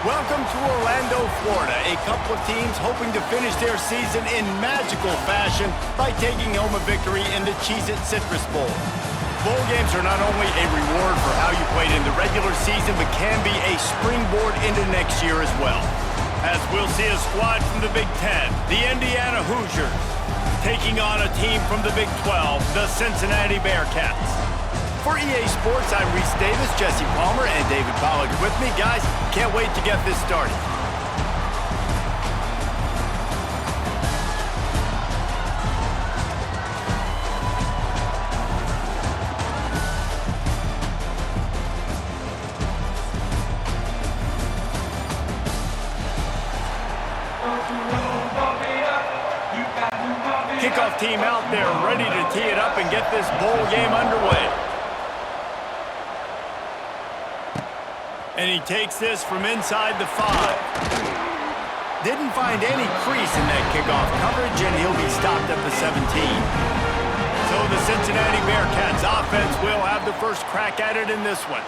Welcome to Orlando, Florida. A couple of teams hoping to finish their season in magical fashion by taking home a victory in the Cheez-It Citrus Bowl. Bowl games are not only a reward for how you played in the regular season, but can be a springboard into next year as well. As we'll see a squad from the Big Ten, the Indiana Hoosiers, taking on a team from the Big 12, the Cincinnati Bearcats. For EA Sports, I'm Reese Davis, Jesse Palmer, and David Pollack with me. Guys, can't wait to get this started. Kickoff team out there ready to tee it up and get this bowl game underway. And he takes this from inside the 5. Didn't find any crease in that kickoff coverage, and he'll be stopped at the 17. So the Cincinnati Bearcats offense will have the first crack at it in this one.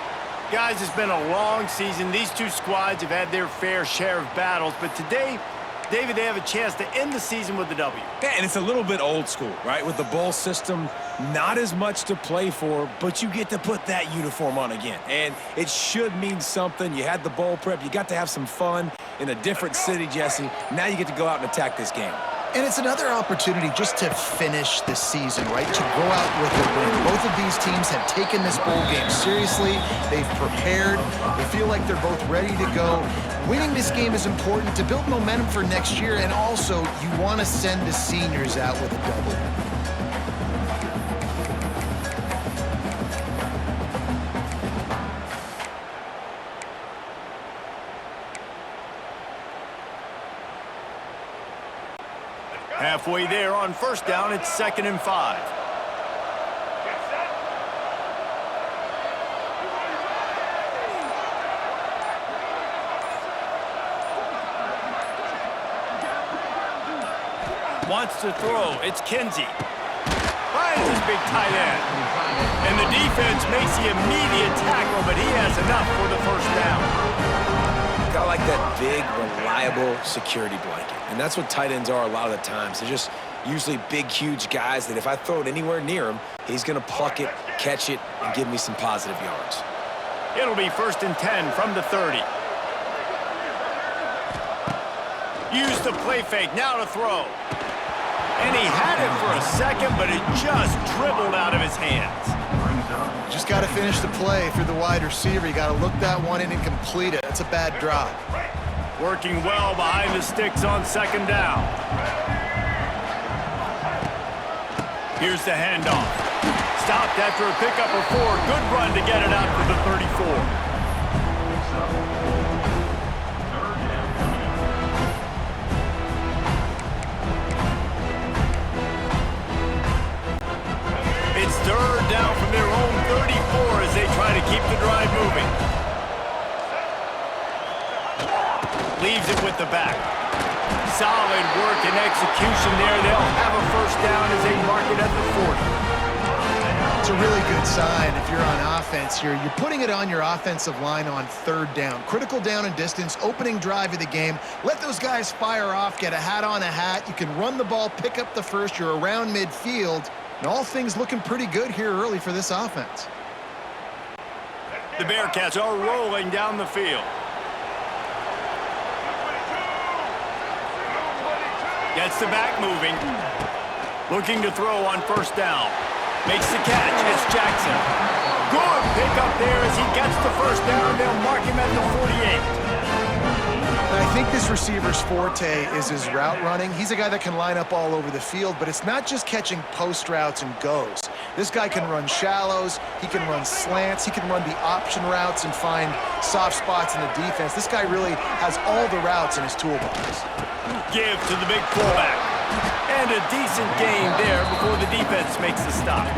Guys, it's been a long season. These two squads have had their fair share of battles, but today, David, they have a chance to end the season with a W. Yeah, and it's a little bit old school, right? With the bowl system, not as much to play for, but you get to put that uniform on again. And it should mean something. You had the bowl prep. You got to have some fun in a different city, Jesse. Now you get to go out and attack this game. And it's another opportunity just to finish the season, right? To go out with a win. Both of these teams have taken this bowl game seriously. They've prepared. They feel like they're both ready to go. Winning this game is important to build momentum for next year, and also you want to send the seniors out with a W. Halfway there on first down, it's 2nd and 5. Wants to throw. It's Kinsey. Finds his big tight end. And the defense makes the immediate tackle, but he has enough for the first down. I like that big, reliable security blanket. And that's what tight ends are a lot of the times. They're just usually big, huge guys that if I throw it anywhere near him, he's going to pluck it, catch it, and give me some positive yards. It'll be 1st and 10 from the 30. Use the play fake, now to throw. And he had it for a second, but it just dribbled out of his hands. Just got to finish the play for the wide receiver. You got to look that one in and complete it. That's a bad drop. Working well behind the sticks on 2nd down. Here's the handoff. Stopped after a pickup of 4. Good run to get it out to the 34. It's 3rd down from their own 34 as they try to keep the drive moving. Leaves it with the back. Solid work and execution there. They'll have a first down as they mark it at the 40. It's a really good sign if you're on offense here. You're putting it on your offensive line on 3rd down. Critical down and distance, opening drive of the game. Let those guys fire off, get a hat on a hat. You can run the ball, pick up the first. You're around midfield. And all things looking pretty good here early for this offense. The Bearcats are rolling down the field. Gets the back moving. Looking to throw on 1st down. Makes the catch. It's Jackson. Good pickup there as he gets the 1st down. They'll mark him at the 48. And I think this receiver's forte is his route running. He's a guy that can line up all over the field, but it's not just catching post routes and goes. This guy can run shallows, he can run slants, he can run the option routes and find soft spots in the defense. This guy really has all the routes in his toolbox. Give to the big fullback. And a decent gain there before the defense makes the stop.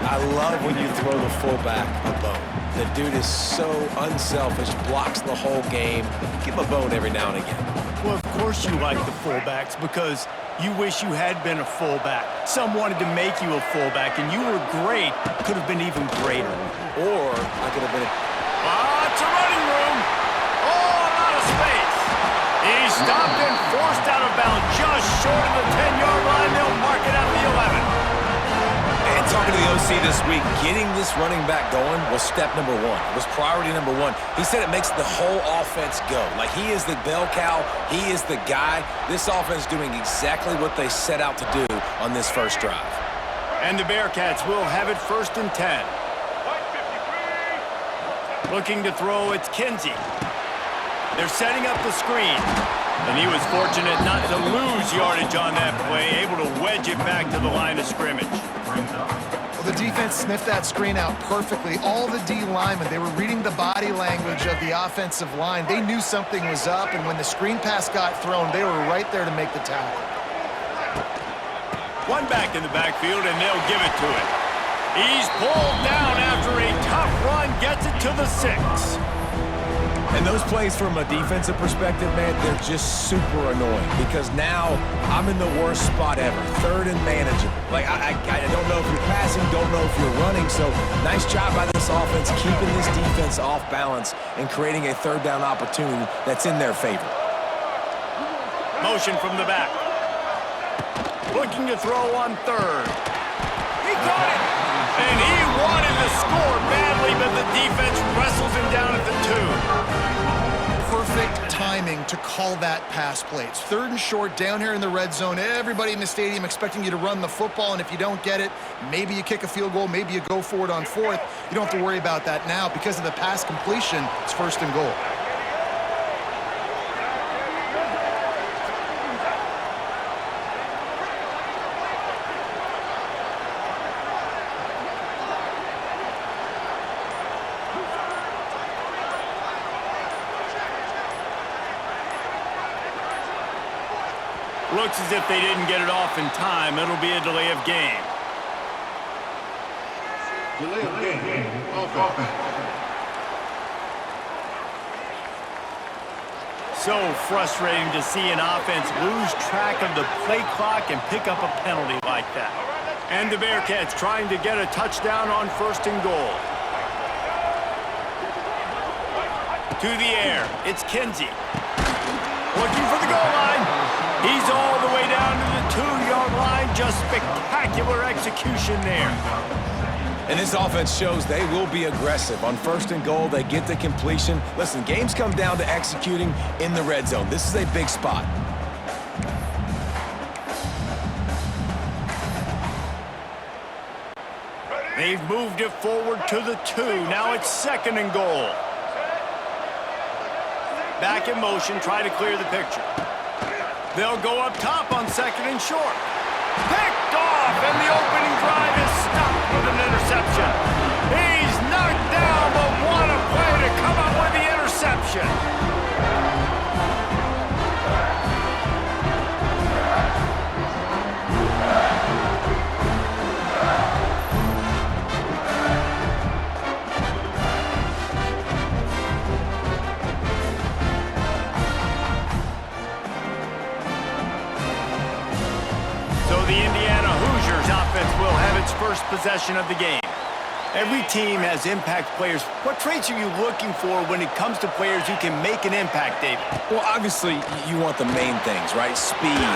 I love when you throw the fullback a bone. The dude is so unselfish, blocks the whole game. Give him a bone every now and again. Well, of course you like the fullbacks because you wish you had been a fullback. Some wanted to make you a fullback, and you were great. Could have been even greater. Or I could have been Lots of running room. Talking to the OC this week, getting this running back going was step number one. It was priority number one. He said it makes the whole offense go. Like, he is the bell cow. He is the guy. This offense is doing exactly what they set out to do on this first drive. And the Bearcats will have it 1st and 10. Looking to throw, it's Kinsey. They're setting up the screen. And he was fortunate not to lose yardage on that play, able to wedge it back to the line of scrimmage. Well, the defense sniffed that screen out perfectly. All the D linemen, they were reading the body language of the offensive line. They knew something was up, and when the screen pass got thrown, they were right there to make the tackle. One back in the backfield, and they'll give it to him. He's pulled down after a tough run, gets it to the 6. And those plays from a defensive perspective, man, they're just super annoying because now I'm in the worst spot ever, 3rd and manageable. Like, I don't know if you're passing, don't know if you're running, so nice job by this offense keeping this defense off balance and creating a 3rd down opportunity that's in their favor. Motion from the back. Looking to throw on 3rd. He caught it! And he wanted to score badly, but the defense wrestles him down at the 2. Perfect timing to call that pass play. It's 3rd and short down here in the red zone. Everybody in the stadium expecting you to run the football, and if you don't get it, maybe you kick a field goal, maybe you go for it on 4th. You don't have to worry about that now. Because of the pass completion, it's 1st and goal. Looks as if they didn't get it off in time. It'll be a delay of game. Delay of game. Offense. So frustrating to see an offense lose track of the play clock and pick up a penalty like that. And the Bearcats trying to get a touchdown on 1st and goal. To the air, it's Kinsey. Looking for the goal line. He's all the way down to the 2-yard line. Just spectacular execution there. And this offense shows they will be aggressive. On 1st and goal, they get the completion. Listen, games come down to executing in the red zone. This is a big spot. They've moved it forward to the 2. Now it's 2nd and goal. Back in motion, try to clear the picture. They'll go up top on 2nd and short. Picked off, and the opening drive is stopped with an interception. He's knocked down, but what a play to come up with the interception. The Indiana Hoosiers offense will have its first possession of the game. Every team has impact players. What traits are you looking for when it comes to players who can make an impact, David? Well, obviously, you want the main things, right? Speed,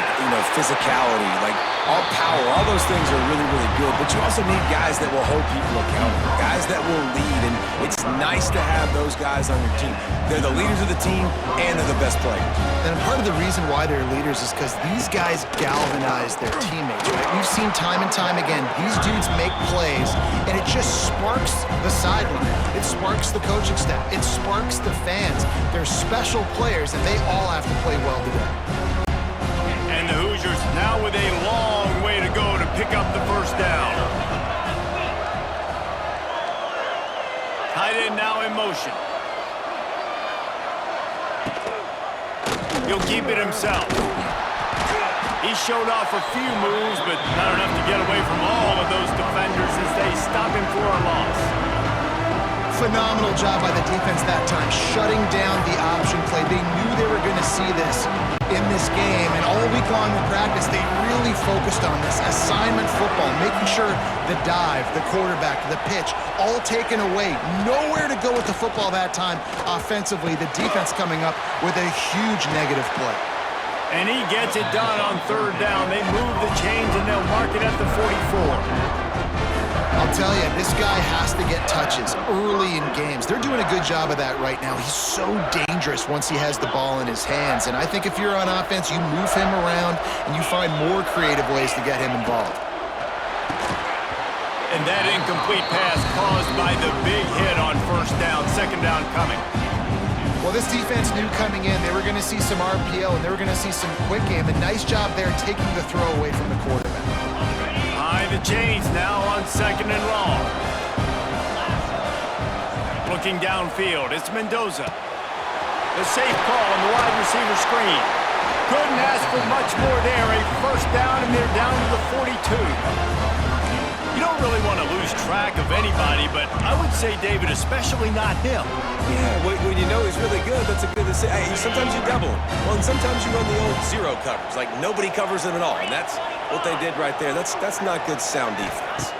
physicality, like all power, all those things are really, really good. But you also need guys that will hold people accountable, guys that will lead, and it's nice to have those guys on your team. They're the leaders of the team, and they're the best players. And part of the reason why they're leaders is because these guys galvanize their teammates, right? We've seen time and time again, these dudes make plays, and it just sparks the sideline. It sparks the coaching staff. It sparks the fans. They're special players, and they all have to play well together. And the Hoosiers now with a long way to go to pick up the first down. Tight end now in motion. He'll keep it himself. He showed off a few moves, but not enough to get away from all of those defenders as they stop him for a loss. Phenomenal job by the defense that time, shutting down the option play. They knew they were going to see this in this game, and all week long in practice, they really focused on this assignment football, making sure the dive, the quarterback, the pitch, all taken away. Nowhere to go with the football that time offensively. The defense coming up with a huge negative play. And he gets it done on 3rd down. They move the chains, and they'll mark it at the 44. I'll tell you, this guy has to get touches early in games. They're doing a good job of that right now. He's so dangerous once he has the ball in his hands. And I think if you're on offense, you move him around and you find more creative ways to get him involved. And that incomplete pass caused by the big hit on first down, second down coming. Well, this defense knew coming in they were going to see some RPO and they were going to see some quick game. A nice job there taking the throw away from the quarterback. Behind the chains now on second and long. Looking downfield, it's Mendoza. The safe call on the wide receiver screen. Couldn't ask for much more there. A first down, and they're down to the 42. You don't really want to lose track of anybody, but I would say, David, especially not him. Yeah, when you know he's really good, that's a good decision. Hey, sometimes you double him. Well, and sometimes you run the old zero coverage, like nobody covers him at all, and that's what they did right there. That's not good sound defense.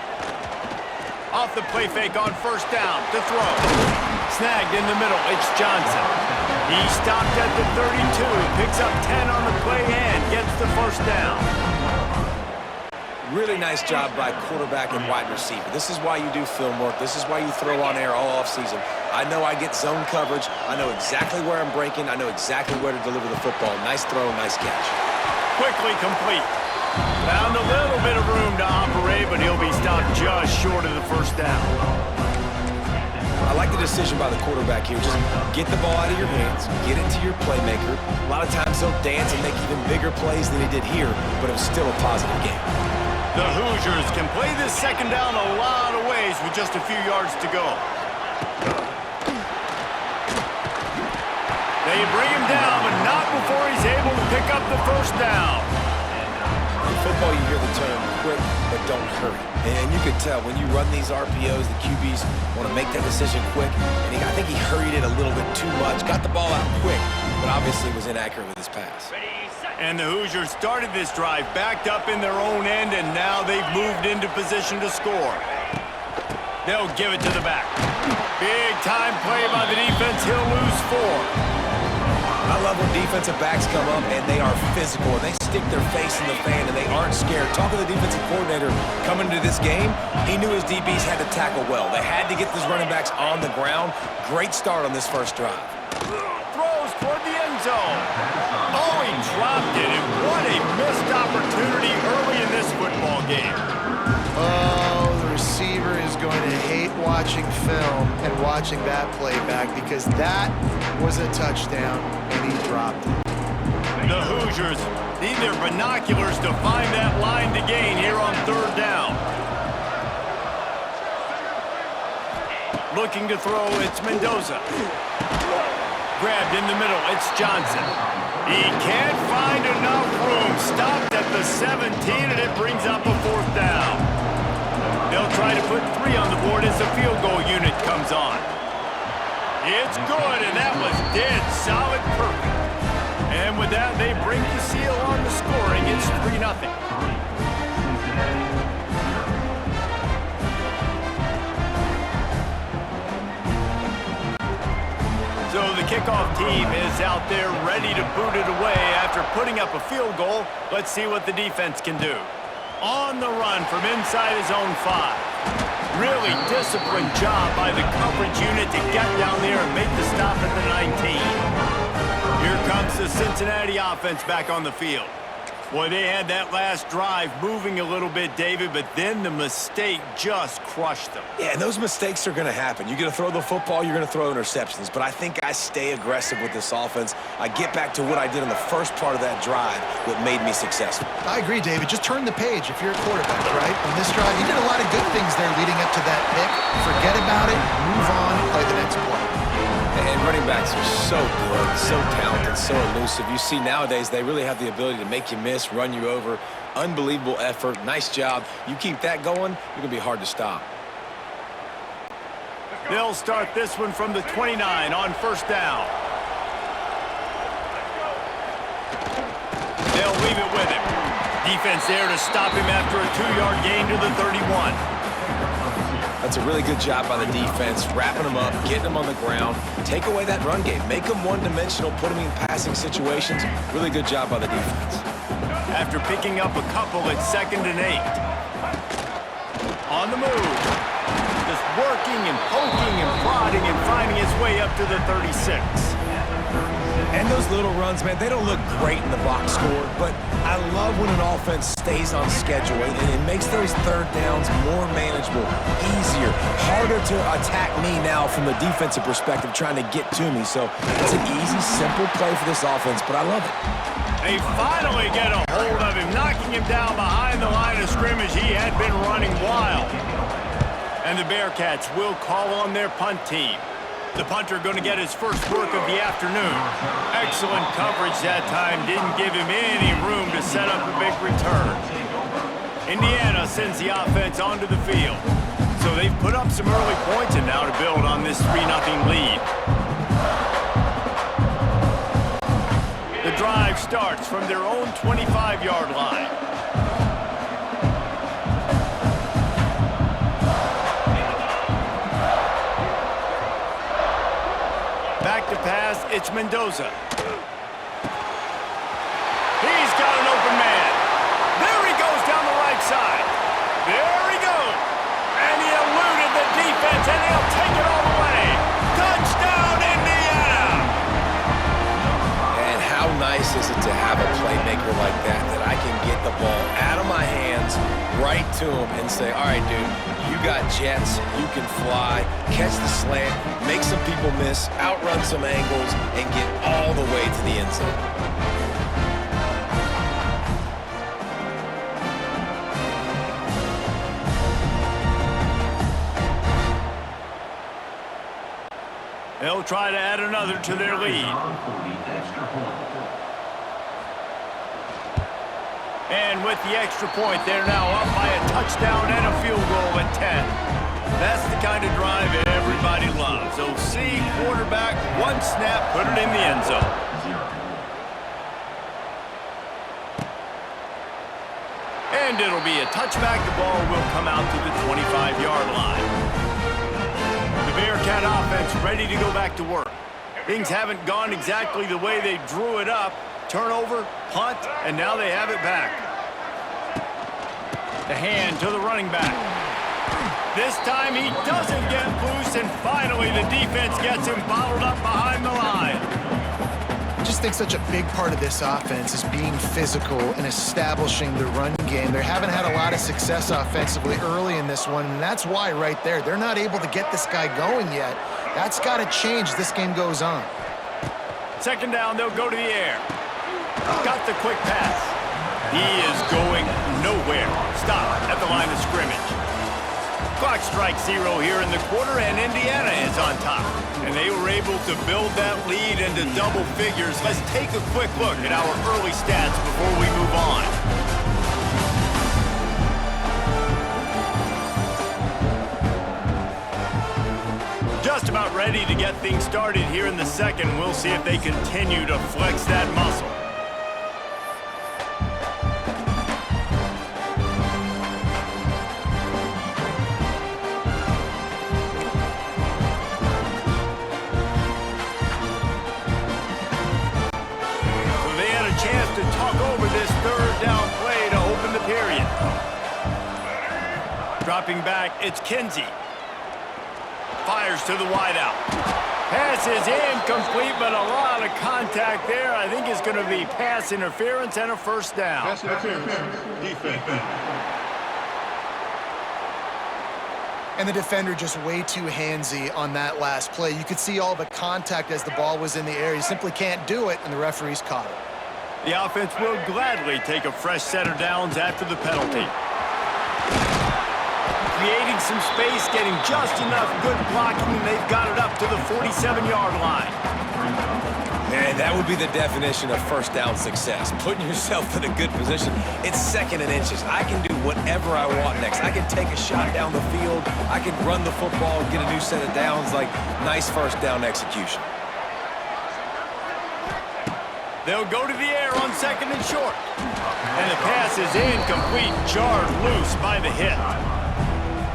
Off the play fake on first down, to throw. Snagged in the middle, it's Johnson. He stopped at the 32, picks up 10 on the play and gets the first down. Really nice job by quarterback and wide receiver. This is why you do film work. This is why you throw on air all offseason. I know I get zone coverage. I know exactly where I'm breaking. I know exactly where to deliver the football. Nice throw, nice catch. Quickly complete. Found a little bit of room to operate, but he'll be stopped just short of the first down. I like the decision by the quarterback here. Just get the ball out of your hands, get it to your playmaker. A lot of times he'll dance and make even bigger plays than he did here, but it was still a positive game. The Hoosiers can play this second down a lot of ways with just a few yards to go. They bring him down, but not before he's able to pick up the first down. In football, you hear the term quick, but don't hurry. And you can tell when you run these RPOs, the QBs want to make that decision quick. And I think he hurried it a little bit too much, got the ball out quick, but obviously was inaccurate with his pass. And the Hoosiers started this drive backed up in their own end, and now they've moved into position to score. They'll give it to the back. Big time play by the defense. He'll lose 4. I love when defensive backs come up and they are physical and they stick their face in the fan and they aren't scared. Talking to the defensive coordinator coming into this game, he knew his DBs had to tackle well. They had to get these running backs on the ground. Great start on this first drive. Throws toward the end zone. Oh, he dropped it, and what a missed opportunity early in this football game. Oh, the receiver is going to hate watching film and watching that play back because that was a touchdown, and he dropped it. The Hoosiers need their binoculars to find that line to gain here on third down. Looking to throw, it's Mendoza. Grabbed in the middle, it's Johnson. He can't find enough room. Stopped at the 17, and it brings up a fourth down. They'll try to put 3 on the board as the field goal unit comes on. It's good, and that was dead solid perfect. And with that, they bring the seal on the scoring. It's 3-0. So the kickoff team is out there ready to boot it away after putting up a field goal. Let's see what the defense can do. On the run from inside his own 5. Really disciplined job by the coverage unit to get down there and make the stop at the 19. Here comes the Cincinnati offense back on the field. Boy, they had that last drive moving a little bit, David, but then the mistake just crushed them. Yeah, and those mistakes are going to happen. You're going to throw the football, you're going to throw interceptions. But I think I stay aggressive with this offense. I get back to what I did in the first part of that drive that made me successful. I agree, David. Just turn the page if you're a quarterback, right? On this drive, you did a lot of good things there leading up to that pick. Forget about it, move on, play the next play. And running backs are so good, so talented, so elusive. You see nowadays they really have the ability to make you miss, run you over. Unbelievable effort. Nice job. You keep that going, you're going to be hard to stop. They'll start this one from the 29 on first down. They'll leave it with him. Defense there to stop him after a 2-yard gain to the 31. That's a really good job by the defense, wrapping them up, getting them on the ground. Take away that run game. Make them one-dimensional, put them in passing situations. Really good job by the defense. After picking up a couple, it's 2nd and 8. On the move. Just working and poking and prodding and finding his way up to the 36. And those little runs, man, they don't look great in the box score, but I love when an offense stays on schedule and it makes those third downs more manageable, easier, harder to attack me now from the defensive perspective trying to get to me. So it's an easy, simple play for this offense, but I love it. They finally get a hold of him, knocking him down behind the line of scrimmage. He had been running wild. And the Bearcats will call on their punt team. The punter going to get his first work of the afternoon. Excellent coverage that time. Didn't give him any room to set up a big return. Indiana sends the offense onto the field. So they've put up some early points and now to build on this 3-0 lead. The drive starts from their own 25-yard line. Back to pass, it's Mendoza. He's got an open man. There he goes down the right side. There he goes. And he eluded the defense, and he'll take it all the way. Touchdown, Indiana! And how nice is it to have a playmaker like that I can get the ball out of my hands right to him and say, all right, dude, you got jets, you can fly, catch the slant, make some people miss, outrun some angles, and get all the way to the end zone. They'll try to add another to their lead. And with the extra point, they're now up by a touchdown and a field goal at 10. That's the kind of drive everybody loves. OC, quarterback, one snap, put it in the end zone. And it'll be a touchback. The ball will come out to the 25-yard line. The Bearcat offense ready to go back to work. Things haven't gone exactly the way they drew it up. Turnover, punt, and now they have it back. The hand to the running back. This time he doesn't get loose, and finally the defense gets him bottled up behind the line. I just think such a big part of this offense is being physical and establishing the run game. They haven't had a lot of success offensively early in this one, and that's why right there. They're not able to get this guy going yet. That's got to change as this game goes on. Second down, they'll go to the air. Got the quick pass. He is going nowhere. Stop at the line of scrimmage. Clock strikes 0 here in the quarter, and Indiana is on top. And they were able to build that lead into double figures. Let's take a quick look at our early stats before we move on. Just about ready to get things started here in the second. We'll see if they continue to flex that muscle. To talk over this third down play to open the period. Dropping back, it's Kinsey. Fires to the wideout. Pass is incomplete, but a lot of contact there. I think it's going to be pass interference and a first down. Pass interference, defense. And the defender just way too handsy on that last play. You could see all the contact as the ball was in the air. You simply can't do it, and the referees caught it. The offense will gladly take a fresh set of downs after the penalty. Creating some space, getting just enough good blocking, and they've got it up to the 47-yard line. Man, that would be the definition of first down success. Putting yourself in a good position. It's second and inches. I can do whatever I want next. I can take a shot down the field. I can run the football and get a new set of downs. Like, nice first down execution. They'll go to the air on second and short. And the pass is incomplete, jarred loose by the hit.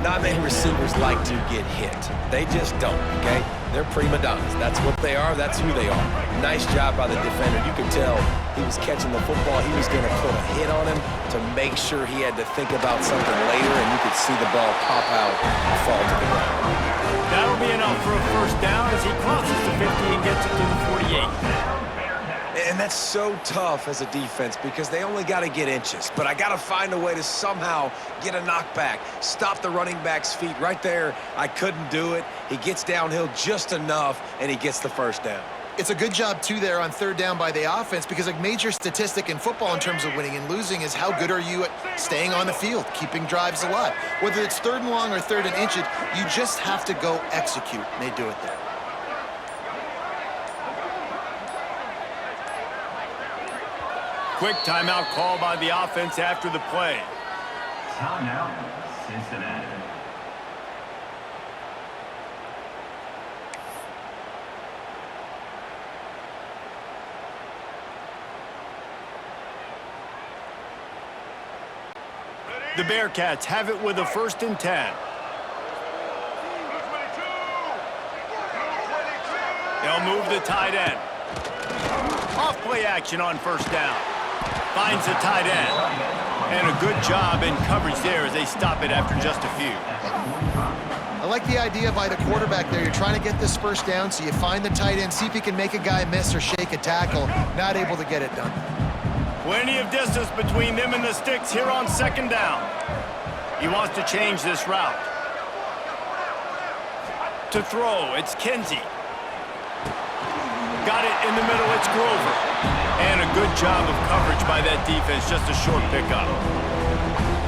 non-name receivers like to get hit. They just don't, okay? They're prima donnas. That's what they are. That's who they are. Nice job by the defender. You could tell he was catching the football. He was going to put a hit on him to make sure he had to think about something later, and you could see the ball pop out and fall to the ground. That'll be enough for a first down as he crosses the 50 and gets it to the 48. And that's so tough as a defense because they only got to get inches. But I got to find a way to somehow get a knockback, stop the running back's feet. Right there, I couldn't do it. He gets downhill just enough, and he gets the first down. It's a good job, too, there on third down by the offense because a major statistic in football in terms of winning and losing is how good are you at staying on the field, keeping drives alive. Whether it's third and long or third and inches, you just have to go execute, and they do it there. Quick timeout call by the offense after the play. Timeout, Cincinnati. The Bearcats have it with a 1st and 10. They'll move the tight end. Off play action on 1st down. Finds the tight end. And a good job in coverage there as they stop it after just a few. I like the idea by the quarterback there. You're trying to get this first down, so you find the tight end, see if he can make a guy miss or shake a tackle. Not able to get it done. Plenty of distance between them and the sticks here on 2nd down. He wants to change this route. To throw, it's Kinsey. Got it in the middle, it's Grover. And a good job of coverage by that defense, just a short pickup.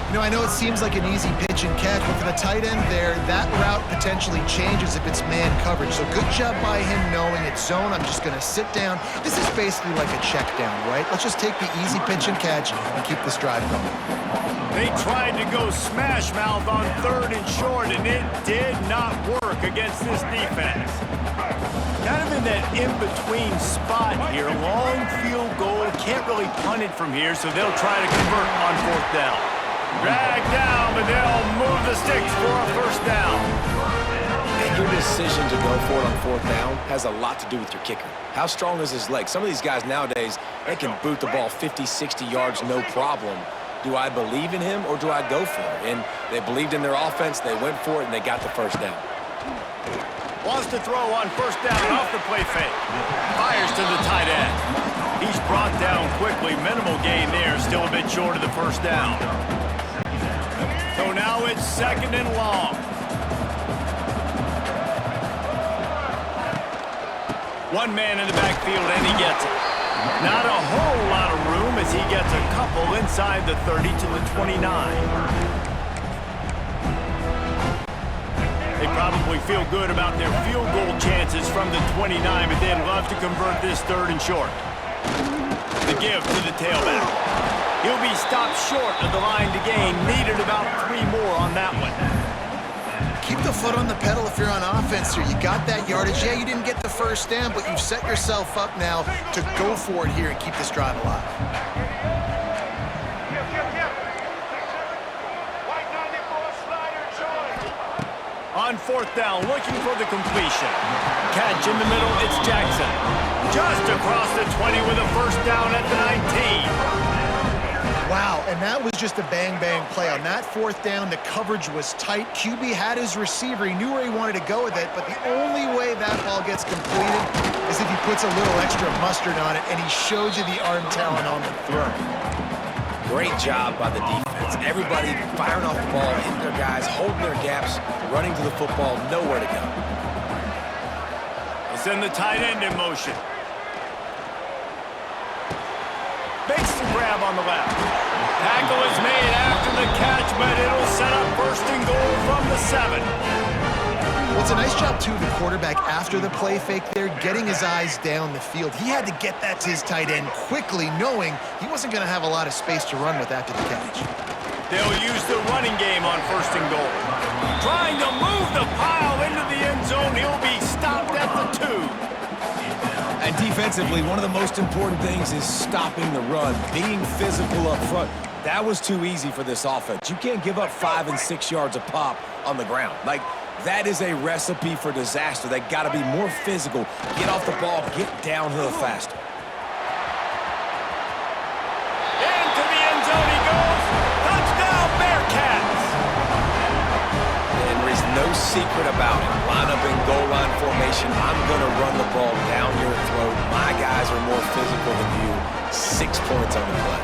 You know, I know it seems like an easy pitch and catch, but for the tight end there, that route potentially changes if it's man coverage. So good job by him knowing it's zone. I'm just going to sit down. This is basically like a check down, right? Let's just take the easy pitch and catch and keep this drive going. They tried to go smash mouth on 3rd and short, and it did not work against this defense. Kind of in that in-between spot here. Long field goal. Can't really punt it from here, so they'll try to convert on 4th down. Drag down, but they'll move the sticks for a 1st down. And your decision to go for it on 4th down has a lot to do with your kicker. How strong is his leg? Some of these guys nowadays, they can boot the ball 50, 60 yards, no problem. Do I believe in him or do I go for it? And they believed in their offense, they went for it, and they got the 1st down. Wants to throw on 1st down off the play fake. Fires to the tight end. He's brought down quickly. Minimal gain there. Still a bit short of the 1st down. So now it's 2nd and long. One man in the backfield, and he gets it. Not a whole lot of room as he gets a couple inside the 30 to the 29. They probably feel good about their field goal chances from the 29, but they'd love to convert this 3rd and short. The give to the tailback. He'll be stopped short of the line to gain. Needed about 3 more on that one. Keep the foot on the pedal if you're on offense here. You got that yardage. Yeah, you didn't get the 1st down, but you've set yourself up now to go for it here and keep this drive alive. On 4th down, looking for the completion. Catch in the middle, it's Jackson. Just across the 20 with a 1st down at the 19. Wow, and that was just a bang-bang play. On that 4th down, the coverage was tight. QB had his receiver. He knew where he wanted to go with it, but the only way that ball gets completed is if he puts a little extra mustard on it, and he showed you the arm talent on the throw. Great job by the defense. Everybody firing off the ball, hitting their guys, holding their gaps, running to the football, nowhere to go. They'll send the tight end in motion. Makes the grab on the left. Tackle is made after the catch, but it'll set up 1st and goal from the 7. Well, it's a nice job, too, of the quarterback after the play fake there, getting his eyes down the field. He had to get that to his tight end quickly, knowing he wasn't going to have a lot of space to run with after the catch. They'll use the running game on 1st and goal. Trying to move the pile into the end zone. He'll be stopped at the 2. And defensively, one of the most important things is stopping the run, being physical up front. That was too easy for this offense. You can't give up 5 and 6 yards a pop on the ground. Like, that is a recipe for disaster. They got to be more physical, get off the ball, get downhill faster. Into the end zone he goes. Touchdown, Bearcats! And there is no secret about it. Line up in goal line formation. I'm going to run the ball down your throat. My guys are more physical than you. 6 points on the play.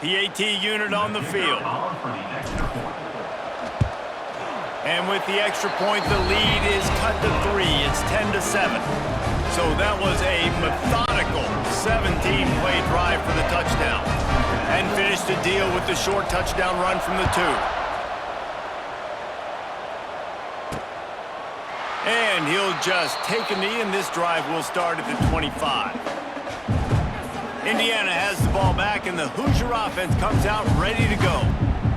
PAT unit on the field. Ball for the extra point. And with the extra point, the lead is cut to 3. It's 10-7. So that was a methodical 17-play drive for the touchdown. And finished the deal with the short touchdown run from the 2. And he'll just take a knee, and this drive will start at the 25. Indiana has the ball back, and the Hoosier offense comes out ready to go.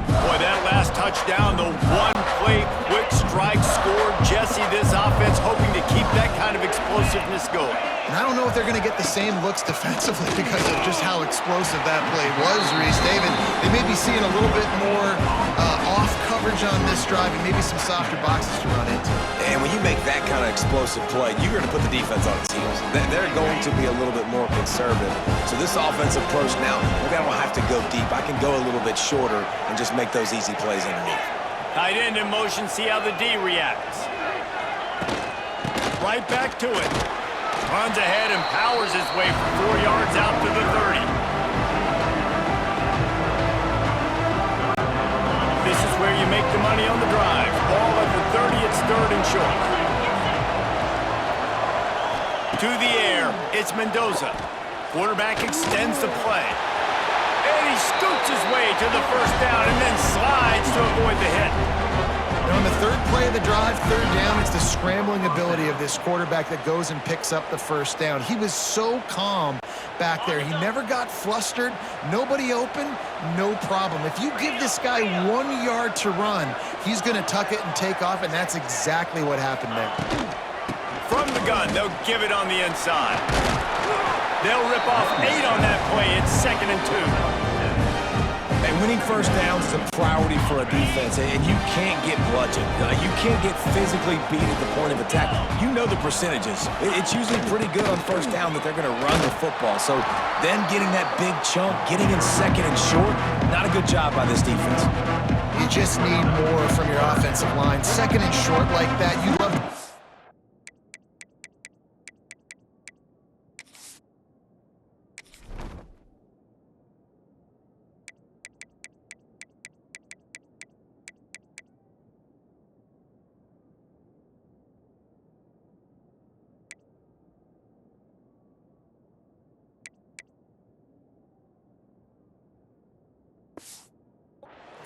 Boy, that last touchdown, the one-play quick strike score. Jesse, this offense hoping to keep that kind of explosiveness going. And I don't know if they're going to get the same looks defensively because of just how explosive that play was, Reese. David, they may be seeing a little bit more off coverage on this drive and maybe some softer boxes to run into. And when you make that kind of explosive play, you're going to put the defense on its heels. They're going to be a little bit more conservative. So this offensive approach now, maybe I don't have to go deep. I can go a little bit shorter and just make those easy plays underneath. Tight end in motion, see how the D reacts. Right back to it. Runs ahead and powers his way for 4 yards out to the 30. This is where you make the money on the drive. Ball at the 30, it's 3rd and short. To the air, it's Mendoza. Quarterback extends the play. And he scoots his way to the 1st down and then slides to avoid the hit. And on the 3rd play of the drive, 3rd down, it's the scrambling ability of this quarterback that goes and picks up the 1st down. He was so calm back there. He never got flustered. Nobody open, no problem. If you give this guy 1 yard to run, he's going to tuck it and take off, and that's exactly what happened there. From the gun, they'll give it on the inside. They'll rip off 8 on that play. It's 2nd and 2. And winning 1st downs is a priority for a defense, and you can't get bludgeoned. You can't get physically beat at the point of attack. You know the percentages. It's usually pretty good on 1st down that they're going to run the football. So then getting that big chunk, getting in 2nd and short, not a good job by this defense. You just need more from your offensive line. 2nd and short like that, you love to...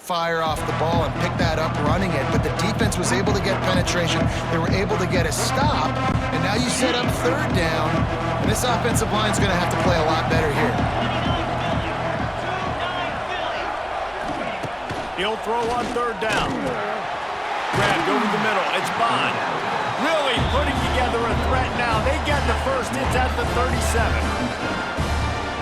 fire off the ball and pick that up running it, but the defense was able to get penetration. They were able to get a stop, and now you set up 3rd down, and this offensive line is going to have to play a lot better here. He'll throw on 3rd down. Grabbed over the middle. It's Bond. Really putting together a threat now. They get the 1st. It's at the 37.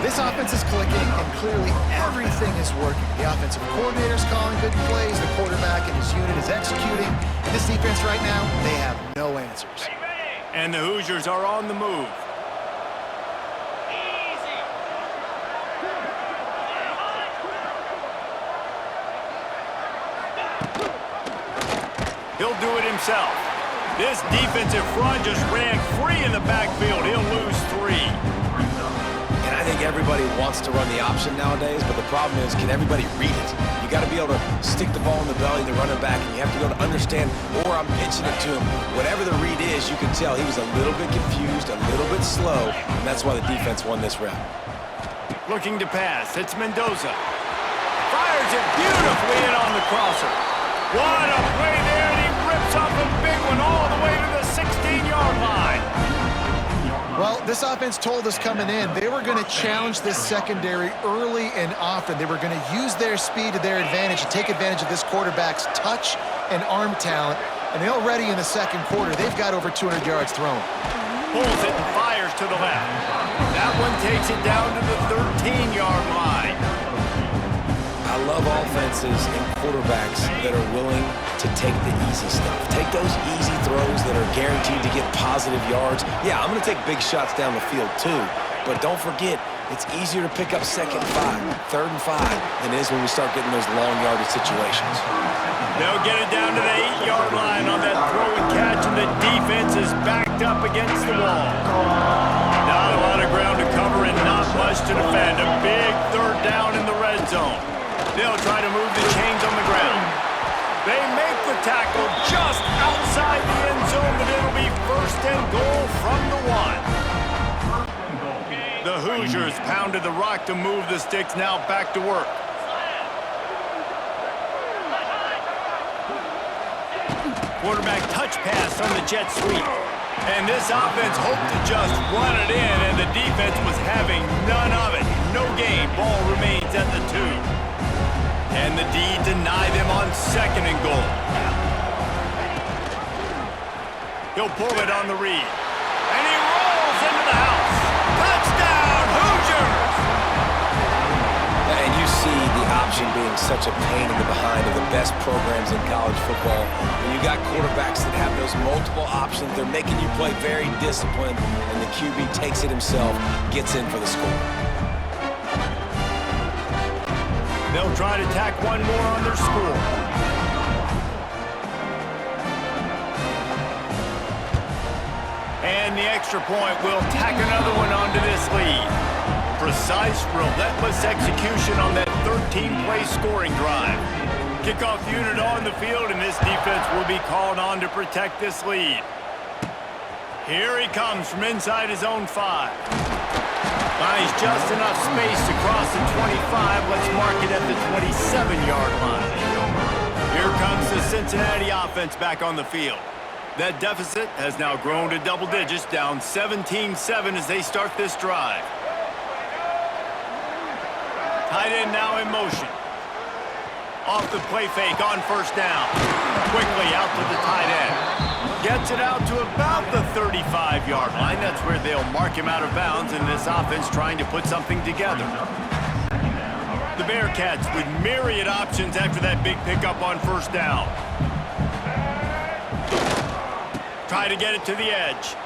This offense is clicking, and clearly everything is working. The offensive coordinator's calling good plays, the quarterback and his unit is executing. And this defense right now, they have no answers. And the Hoosiers are on the move. He'll do it himself. This defensive front just ran free in the backfield. He'll lose 3. I think everybody wants to run the option nowadays, but the problem is, can everybody read it? You got to be able to stick the ball in the belly of the running back, and you have to be able to understand, or I'm pitching it to him. Whatever the read is, you can tell he was a little bit confused, a little bit slow, and that's why the defense won this round. Looking to pass. It's Mendoza. Fires it beautifully in on the crosser. What a play there, and he rips off a big one all the way to the 16-yard line. Well, this offense told us coming in they were going to challenge this secondary early and often. They were going to use their speed to their advantage and take advantage of this quarterback's touch and arm talent. And already in the second quarter, they've got over 200 yards thrown. Pulls it and fires to the left. That one takes it down to the 13-yard line. I love offenses and quarterbacks that are willing to take the easy stuff. Take those easy throws that are guaranteed to get positive yards. Yeah, I'm going to take big shots down the field too, but don't forget, it's easier to pick up 2nd and 5, 3rd and 5 than it is when we start getting those long yardage situations. They'll get it down to the 8-yard line on that throw and catch, and the defense is backed up against the wall. Not a lot of ground to cover and not much to defend. A big 3rd down in the red zone. They'll try to move the chains on the ground. They make the tackle just outside the end zone, but it'll be 1st and goal from the 1. The Hoosiers pounded the rock to move the sticks, now back to work. Quarterback touch pass on the jet sweep. And this offense hoped to just run it in, and the defense was having none of it. No gain. Ball remains at the 2. And the D deny them on 2nd and goal. He'll pull it on the read. And he rolls into the house. Touchdown, Hoosiers! And you see the option being such a pain in the behind of the best programs in college football. When you got quarterbacks that have those multiple options, they're making you play very disciplined, and the QB takes it himself, gets in for the score. They'll try to tack one more on their score. And the extra point will tack another one onto this lead. Precise, relentless execution on that 13-play scoring drive. Kickoff unit on the field, and this defense will be called on to protect this lead. Here he comes from inside his own 5. Finds just enough space to cross the 25. Let's mark it at the 27-yard line. Here comes the Cincinnati offense back on the field. That deficit has now grown to double digits, down 17-7 as they start this drive. Tight end now in motion. Off the play fake on 1st down. Quickly out to the tight end. Gets it out to about the 35-yard line. That's where they'll mark him out of bounds, and this offense trying to put something together. The Bearcats with myriad options after that big pickup on 1st down. Try to get it to the edge.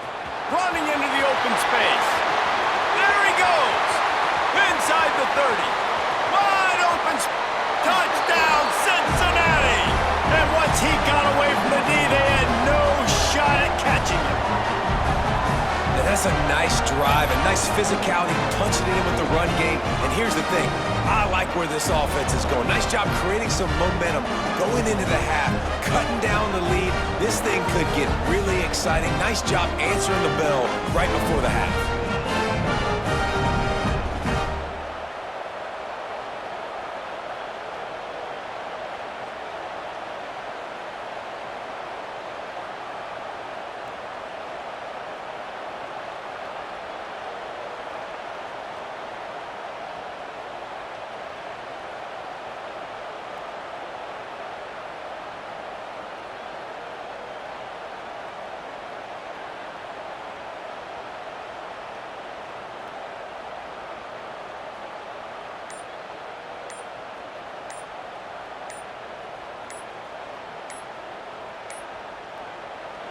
Running into the open space. There he goes. Inside the 30. Wide open. Touchdown, Cincinnati. And once he got away from the D, they had no shot at catching him. And that's a nice drive, a nice physicality, punching it in with the run game. And here's the thing, I like where this offense is going. Nice job creating some momentum, going into the half, cutting down the lead. This thing could get really exciting. Nice job answering the bell right before the half.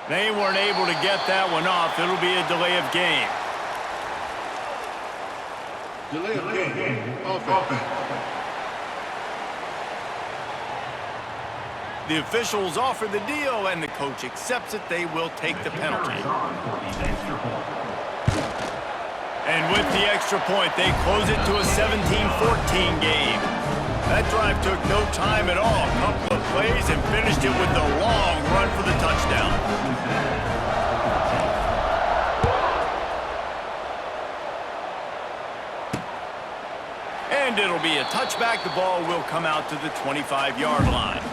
They weren't able to get that one off. It'll be a delay of game. Delay of game. Offense. The officials offer the deal, and the coach accepts it. They will take the penalty. And with the extra point, they close it to a 17-14 game. That drive took no time at all. A couple of plays and finished it with a long run for the touchdown. And it'll be a touchback. The ball will come out to the 25-yard line.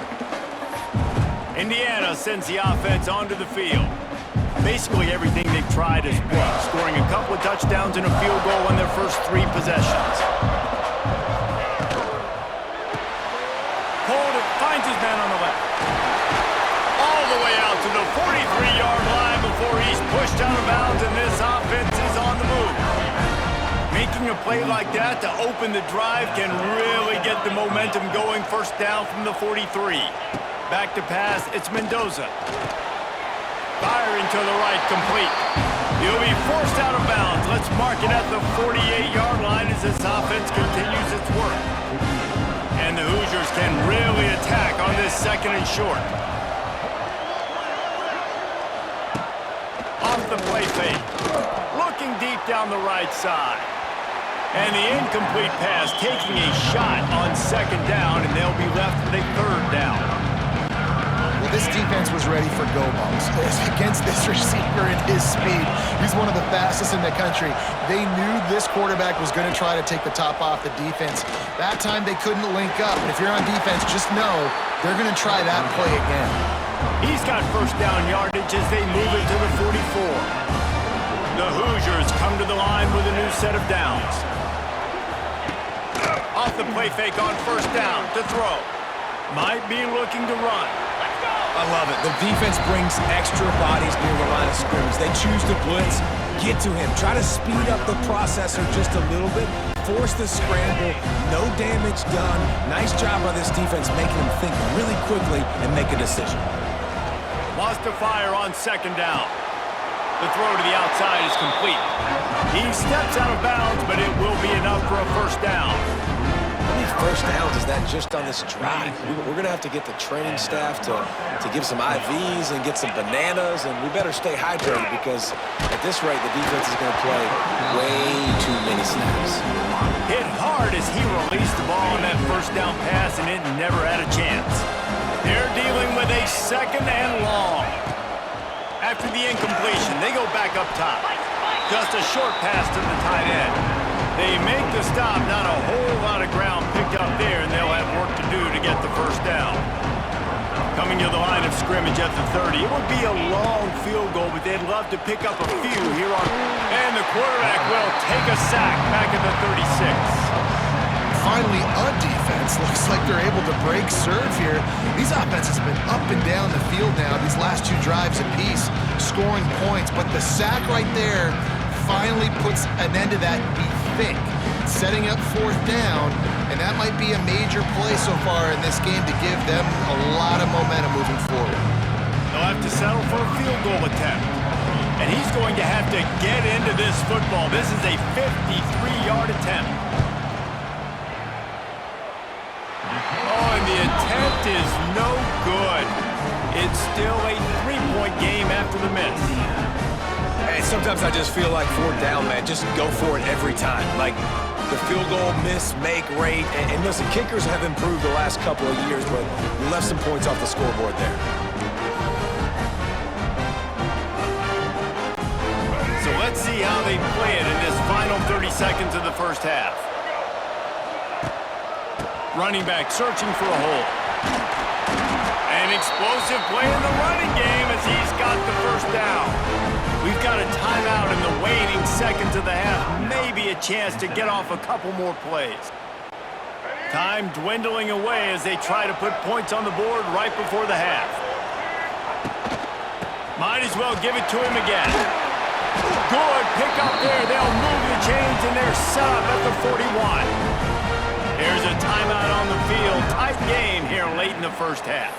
Indiana sends the offense onto the field. Basically everything they've tried has worked, scoring a couple of touchdowns and a field goal on their first 3 possessions. Cole finds his man on the left. All the way out to the 43-yard line before he's pushed out of bounds, and this offense is on the move. Making a play like that to open the drive can really get the momentum going. First down from the 43. Back to pass, it's Mendoza. Firing to the right, complete. He'll be forced out of bounds. Let's mark it at the 48-yard line as this offense continues its work. And the Hoosiers can really attack on this second and short. Off the play fake. Looking deep down the right side. And the incomplete pass taking a shot on second down, and they'll be left with a third down. Well, this defense was ready for go balls. Against this receiver and his speed, he's one of the fastest in the country. They knew this quarterback was going to try to take the top off the defense. That time they couldn't link up. And if you're on defense, just know they're going to try that play again. He's got first down yardage as they move it to the 44. The Hoosiers come to the line with a new set of downs. Off the play fake on first down to throw. Might be looking to run. I love it. The defense brings extra bodies near the line of scrimmage. They choose to blitz, get to him, try to speed up the processor just a little bit, force the scramble, no damage done. Nice job by this defense making him think really quickly and make a decision. Lost to fire on second down. The throw to the outside is complete. He steps out of bounds, but it will be enough for a first down. How many first downs is that just on this drive? We're going to have to get the training staff to give some IVs and get some bananas, and we better stay hydrated because at this rate, the defense is going to play way too many snaps. Hit hard as he released the ball on that first down pass, and it never had a chance. They're dealing with a second and long. After the incompletion, they go back up top. Just a short pass to the tight end. They make the stop, not a whole lot of ground picked up there, and they'll have work to do to get the first down. Coming to the line of scrimmage at the 30. It would be a long field goal, but they'd love to pick up a few here on. And the quarterback will take a sack back at the 36. Finally, a defense. Looks like they're able to break serve here. These offenses have been up and down the field now, these last 2 drives apiece, scoring points. But the sack right there finally puts an end to that, we think. Setting up fourth down, and that might be a major play so far in this game to give them a lot of momentum moving forward. They'll have to settle for a field goal attempt. And he's going to have to get into this football. This is a 53-yard attempt. Oh, and the attempt is no good. It's still a 3-point game after the miss. Hey, sometimes I just feel like fourth down, man. Just go for it every time. Like the field goal miss, make rate. And listen, kickers have improved the last couple of years, but we left some points off the scoreboard there. So let's see how they play it in this final 30 seconds of the first half. Running back searching for a hole. An explosive play in the running game as he's got the first down. We've got a timeout in the waning seconds of the half. Maybe a chance to get off a couple more plays. Time dwindling away as they try to put points on the board right before the half. Might as well give it to him again. Good pick up there. They'll move the chains and they're set up at the 41. Here's a timeout on the field. Tight game here late in the first half.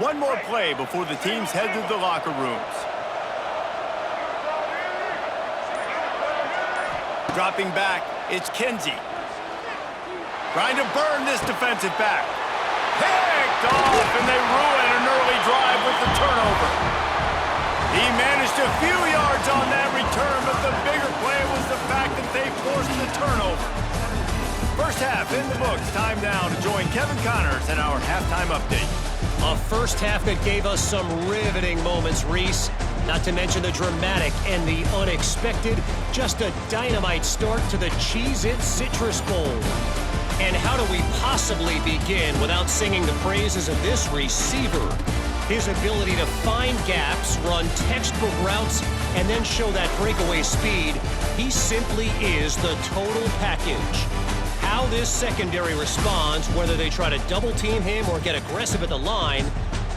One more play before the teams head to the locker rooms. Dropping back, it's Kinsey. Trying to burn this defensive back. Picked off, and they ruin an early drive with the turnover. He managed a few yards on that return, but the bigger play was the fact that they forced the turnover. First half in the books. Time now to join Kevin Connors in our halftime update. A first half that gave us some riveting moments, Reese. Not to mention the dramatic and the unexpected. Just a dynamite start to the Cheez-It Citrus Bowl. And how do we possibly begin without singing the praises of this receiver? His ability to find gaps, run textbook routes, and then show that breakaway speed. He simply is the total package. How this secondary responds, whether they try to double team him or get aggressive at the line,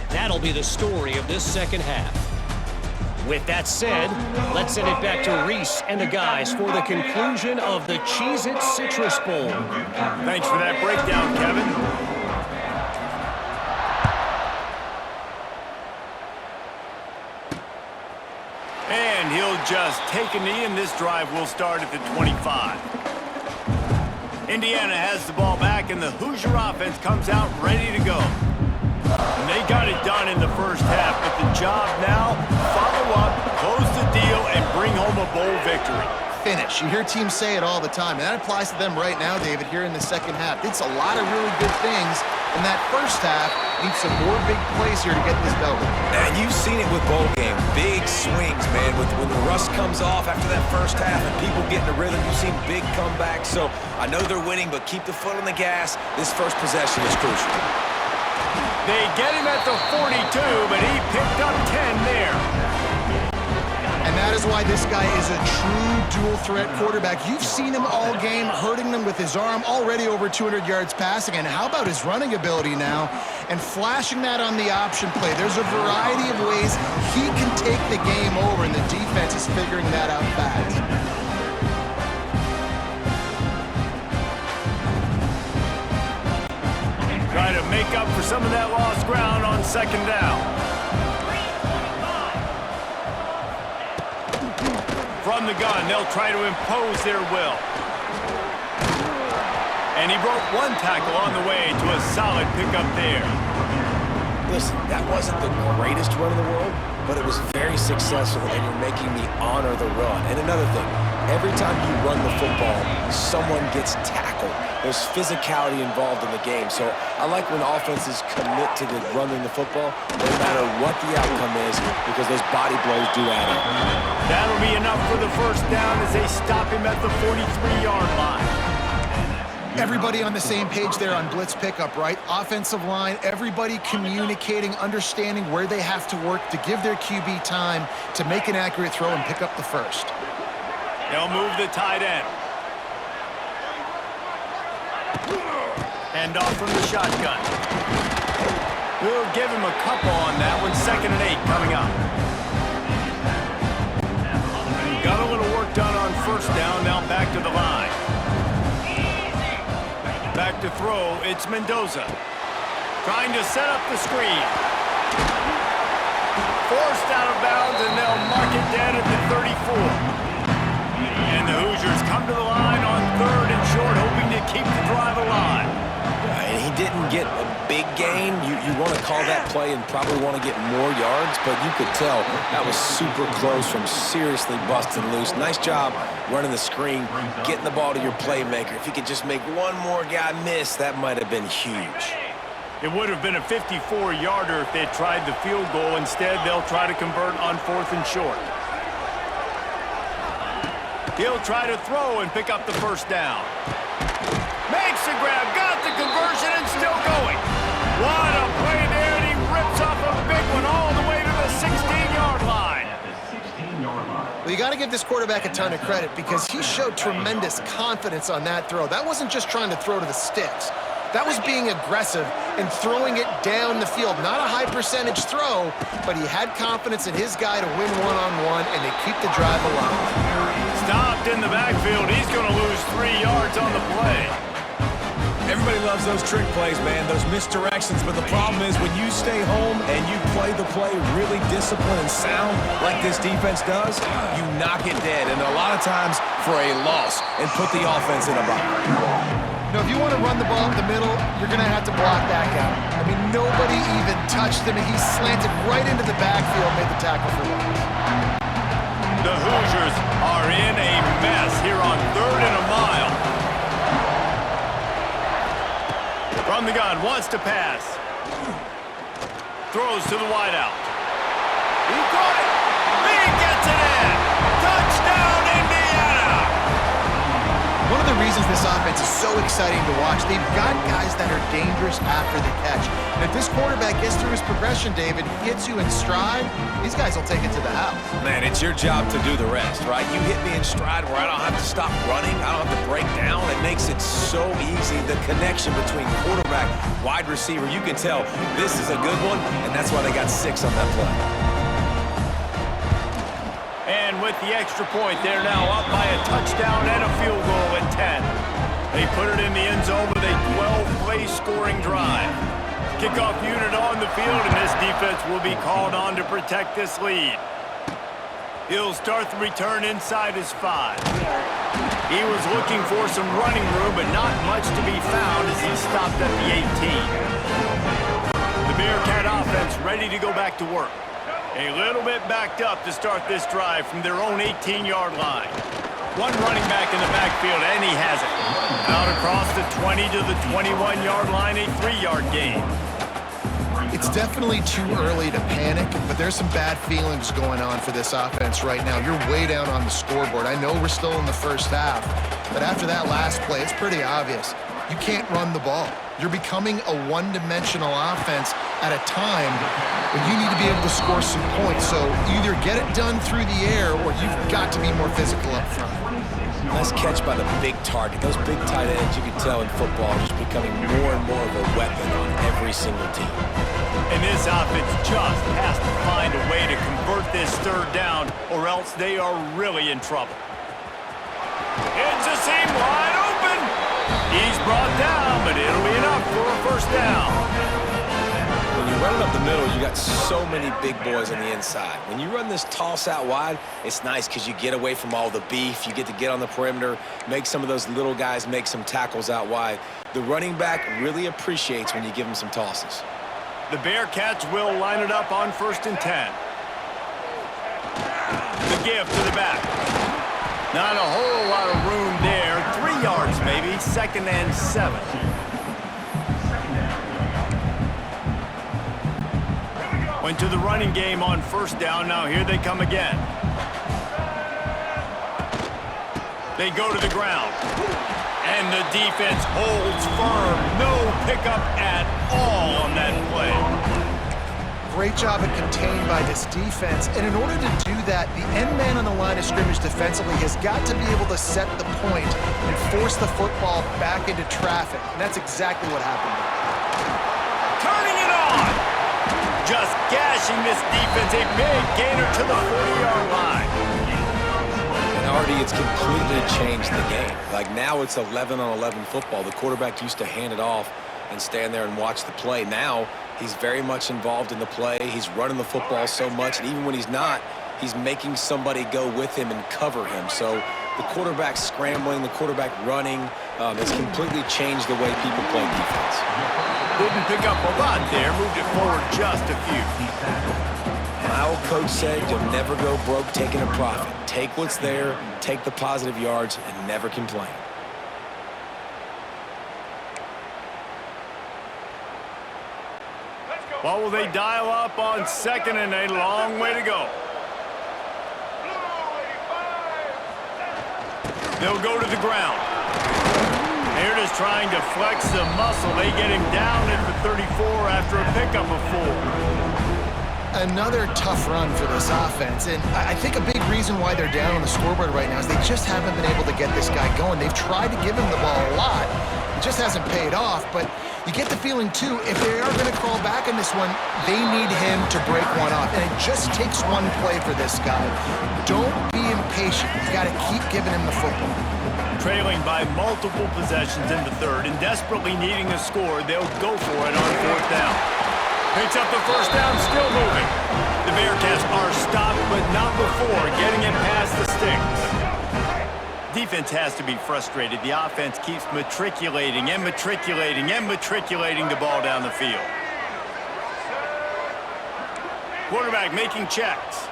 that'll be the story of this second half. With that said, let's send it back to Reese and the guys for the conclusion of the Cheez-It Citrus Bowl. Thanks for that breakdown, Kevin. And he'll just take a knee, and this drive will start at the 25. Indiana has the ball back, and the Hoosier offense comes out ready to go. And they got it done in the first half, but the job now, follow up, close the deal, and bring home a bowl victory. Finish. You hear teams say it all the time, and that applies to them right now, David, here in the second half. It's a lot of really good things, and that first half needs some more big plays here to get this belt. And you've seen it with bowl games. Big swings, man. When the rust comes off after that first half and people get in a rhythm, you've seen big comebacks. So I know they're winning, but keep the foot on the gas. This first possession is crucial. They get him at the 42, but he picked up 10 there. And that is why this guy is a true dual-threat quarterback. You've seen him all game, hurting them with his arm, already over 200 yards passing. And how about his running ability now? And flashing that on the option play. There's a variety of ways he can take the game over, and the defense is figuring that out fast. Try to make up for some of that lost ground on second down. From the gun, they'll try to impose their will. And he broke one tackle on the way to a solid pickup there. Listen, that wasn't the greatest run in the world, but it was very successful, and you're making me honor the run. And another thing, every time you run the football, someone gets tackled. There's physicality involved in the game. So I like when offenses commit to the running the football, no matter what the outcome is, because those body blows do add up. That'll be enough for the first down as they stop him at the 43-yard line. Everybody on the same page there on blitz pickup, right? Offensive line, everybody communicating, understanding where they have to work to give their QB time to make an accurate throw and pick up the first. They'll move the tight end. Hand off from the shotgun. We'll give him a couple on that one. 2nd and 8 coming up. Got a little work done on first down. Now back to the line. Back to throw, it's Mendoza. Trying to set up the screen. Forced out of bounds, and they'll mark it dead at the 34. And the Hoosiers come to the line on 3rd and short, hoping to keep the drive alive. And he didn't get a big gain. You want to call that play and probably want to get more yards, but you could tell that was super close from seriously busting loose. Nice job running the screen, getting the ball to your playmaker. If you could just make one more guy miss, that might have been huge. It would have been a 54-yarder if they tried the field goal. Instead, they'll try to convert on 4th and short. He'll try to throw and pick up the first down. Makes the grab, got the conversion, and still going. What a play there, and he rips off a big one all the way to the 16-yard line. Well, you got to give this quarterback a ton of credit because he showed tremendous confidence on that throw. That wasn't just trying to throw to the sticks. That was being aggressive and throwing it down the field. Not a high percentage throw, but he had confidence in his guy to win one-on-one, and they keep the drive alive. Stopped in the backfield. He's going to lose 3 yards on the play. Everybody loves those trick plays, man, those misdirections, but the problem is when you stay home and you play the play really disciplined and sound like this defense does, you knock it dead, and a lot of times for a loss, and put the offense in a bind. If you want to run the ball up the middle, you're going to have to block that guy. I mean, nobody even touched him, and he slanted right into the backfield, made the tackle for loss. The Hoosiers are in a mess here on 3rd and a mile. From the gun, wants to pass. Throws to the wideout. He caught it. He gets it in. Touchdown, Indiana. One of the reasons this offense is so exciting to watch, they've got guys that are dangerous after the catch. And if this quarterback gets through his progression, David, hits you in stride, these guys will take it to the house. Man, it's your job to do the rest, right? You hit me in stride where I don't have to stop running. I don't have to break down. It makes it so easy. The connection between quarterback, wide receiver, you can tell this is a good one, and that's why they got 6 on that play. And with the extra point, they're now up by a touchdown and a field goal at 10. They put it in the end zone with a 12-play scoring drive. Kickoff unit on the field, and this defense will be called on to protect this lead. He'll start the return inside his 5. He was looking for some running room, but not much to be found as he stopped at the 18. The Bearcat offense ready to go back to work. A little bit backed up to start this drive from their own 18-yard line. One running back in the backfield, and he has it. Out across the 20 to the 21-yard line, a 3-yard gain. It's definitely too early to panic, but there's some bad feelings going on for this offense right now. You're way down on the scoreboard. I know we're still in the first half, but after that last play, it's pretty obvious. You can't run the ball. You're becoming a one-dimensional offense at a time when you need to be able to score some points. So either get it done through the air or you've got to be more physical up front. Nice catch by the big target. Those big tight ends, you can tell in football, are just becoming more and more of a weapon on every single team. And this offense just has to find a way to convert this third down, or else they are really in trouble. It's a seam wide open. He's brought down, but it'll be enough for a first down. When you run it up the middle, you got so many big boys on the inside. When you run this toss out wide, it's nice because you get away from all the beef. You get to get on the perimeter, make some of those little guys make some tackles out wide. The running back really appreciates when you give him some tosses. The Bearcats will line it up on 1st and 10. The give to the back. Not a whole lot of room there. 3 yards maybe. 2nd and 7. Went to the running game on 1st down. Now here they come again. They go to the ground. And the defense holds firm. No pickup at all on that play. Great job at contained by this defense. And in order to do that, the end man on the line of scrimmage defensively has got to be able to set the point and force the football back into traffic. And that's exactly what happened. Turning it on. Just gashing this defense. A big gainer to the 40-yard line. Artie, it's completely changed the game. Like now it's 11-on-11 football. The quarterback used to hand it off and stand there and watch the play. Now he's very much involved in the play. He's running the football so much, and even when he's not, he's making somebody go with him and cover him. So the quarterback scrambling, the quarterback running, has completely changed the way people play defense. Didn't pick up a lot there. Moved it forward just a few. My old coach said you'll never go broke taking a profit. Take what's there, take the positive yards, and never complain. What will they dial up on 2nd and a long way to go? They'll go to the ground. They're just trying to flex the muscle. They get him down in for 34 after a pickup of 4. Another tough run for this offense, and I think a big reason why they're down on the scoreboard right now is they just haven't been able to get this guy going. They've tried to give him the ball a lot. It just hasn't paid off, but you get the feeling, too, if they are going to crawl back in this one, they need him to break one off, and it just takes one play for this guy. Don't be impatient. You got to keep giving him the football. Trailing by multiple possessions in the 3rd and desperately needing a score, they'll go for it on 4th down. Picks up the first down, still moving. The Bearcats are stopped, but not before getting it past the sticks. Defense has to be frustrated. The offense keeps matriculating and matriculating and matriculating the ball down the field. Quarterback making checks.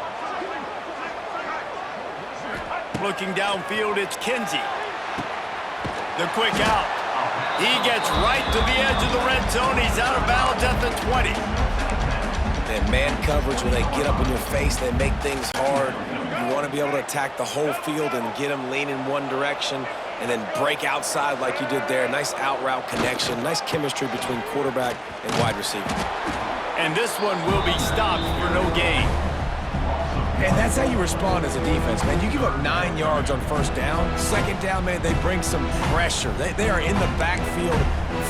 Looking downfield, it's Kinsey. The quick out. He gets right to the edge of the red zone. He's out of bounds at the 20. And man coverage, when they get up in your face, they make things hard. You want to be able to attack the whole field and get them leaning one direction and then break outside like you did there. Nice out route connection, nice chemistry between quarterback and wide receiver. And this one will be stopped for no gain. And that's how you respond as a defense, man. You give up 9 yards on first down. Second down, man, they bring some pressure. They are in the backfield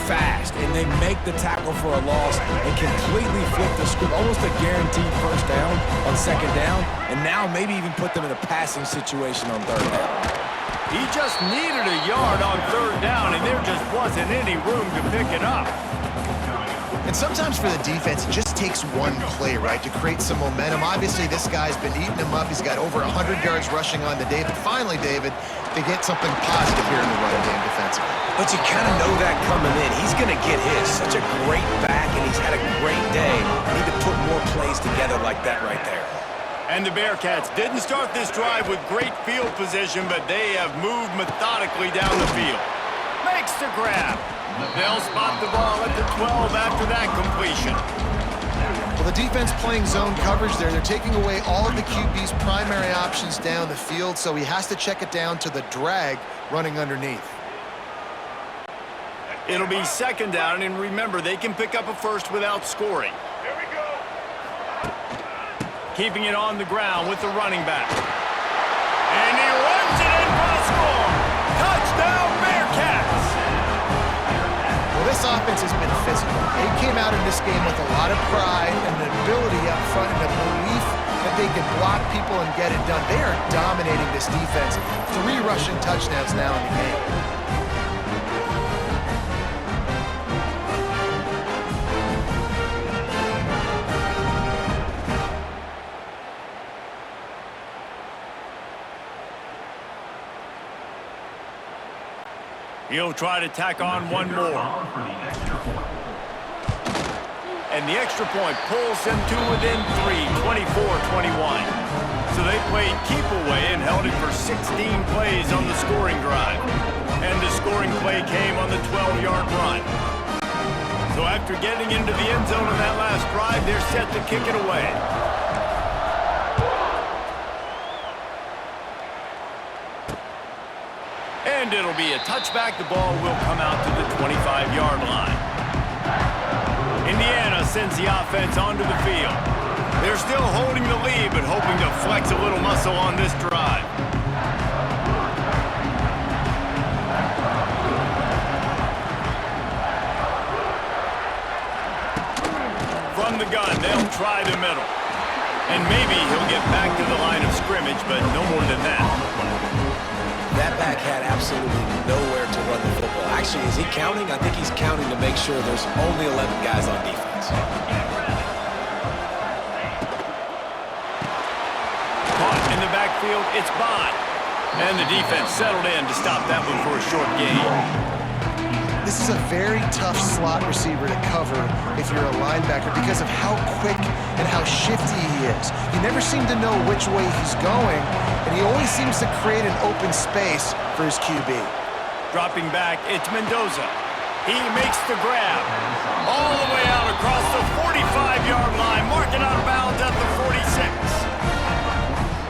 fast, and they make the tackle for a loss and completely flip the script, almost a guaranteed first down on second down, and now maybe even put them in a passing situation on third down. He just needed a yard on third down, and there just wasn't any room to pick it up. And sometimes for the defense, it just takes one play, right, to create some momentum. Obviously, this guy's been eating him up. He's got over 100 yards rushing on the day. But finally, David, they get something positive here in the running game defensively. But you kind of know that coming in. He's going to get his. Such a great back, and he's had a great day. Need to put more plays together like that right there. And the Bearcats didn't start this drive with great field position, but they have moved methodically down the field. Makes the grab. They'll spot the ball at the 12 after that completion. Well, the defense playing zone coverage there. They're taking away all of the QB's primary options down the field, so he has to check it down to the drag running underneath. It'll be second down, and remember, they can pick up a first without scoring. Here we go. Keeping it on the ground with the running back. And he runs it in for a score. Touchdown, Bearcats! Well, this offense has been physical. They came out in this game with a lot of pride and an ability up front and a belief that they can block people and get it done. They are dominating this defense. 3 rushing touchdowns now in the game. He'll try to tack on one more. And the extra point pulls them to within 3, 24-21. So they played keep away and held it for 16 plays on the scoring drive. And the scoring play came on the 12-yard run. So after getting into the end zone on that last drive, they're set to kick it away. And it'll be a touchback. The ball will come out to the 25-yard line. Indiana sends the offense onto the field. They're still holding the lead, but hoping to flex a little muscle on this drive. From the gun, they'll try the middle. And maybe he'll get back to the line of scrimmage, but no more than that. That back had absolutely nowhere to run the football. Actually, is he counting? I think he's counting to make sure there's only 11 guys on defense. Caught in the backfield, it's Bond. And the defense settled in to stop that one for a short gain. This is a very tough slot receiver to cover if you're a linebacker because of how quick and how shifty he is. You never seem to know which way he's going, and he always seems to create an open space for his QB. Dropping back, it's Mendoza. He makes the grab. All the way out across the 45-yard line, marking out of bounds at the 46.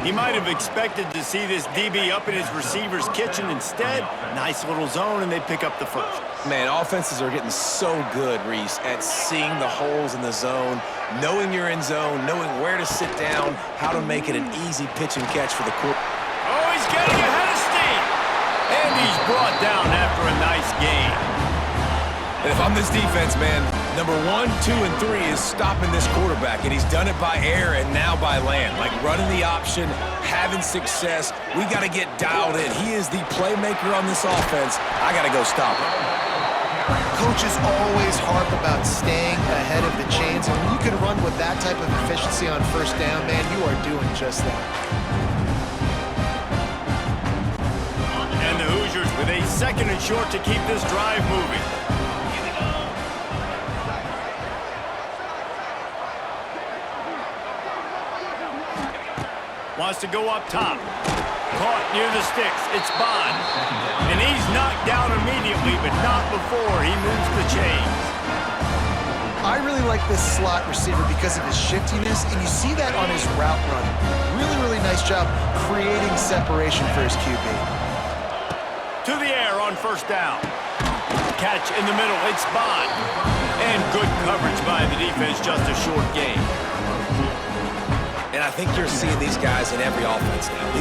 He might have expected to see this DB up in his receiver's kitchen. Instead, nice little zone, and they pick up the first. Man, offenses are getting so good, Reese, at seeing the holes in the zone, knowing you're in zone, knowing where to sit down, how to make it an easy pitch and catch for the quarterback. Oh, he's getting ahead of steam. And he's brought down after a nice gain. And if I'm this defense, man, number 1, 2, and 3 is stopping this quarterback, and he's done it by air and now by land. Like running the option, having success. We got to get dialed in. He is the playmaker on this offense. I got to go stop him. Coaches always harp about staying ahead of the chains, and when you can run with that type of efficiency on first down, man, you are doing just that. And the Hoosiers with a second and short to keep this drive moving. Wants to go up top. Caught near the sticks. It's Bond. And he's knocked down immediately, but not before he moves the chains. I really like this slot receiver because of his shiftiness, and you see that on his route running. Really, really nice job creating separation for his QB. To the air on first down. Catch in the middle, it's Bond. And good coverage by the defense, just a short gain. And I think you're seeing these guys in every offense now.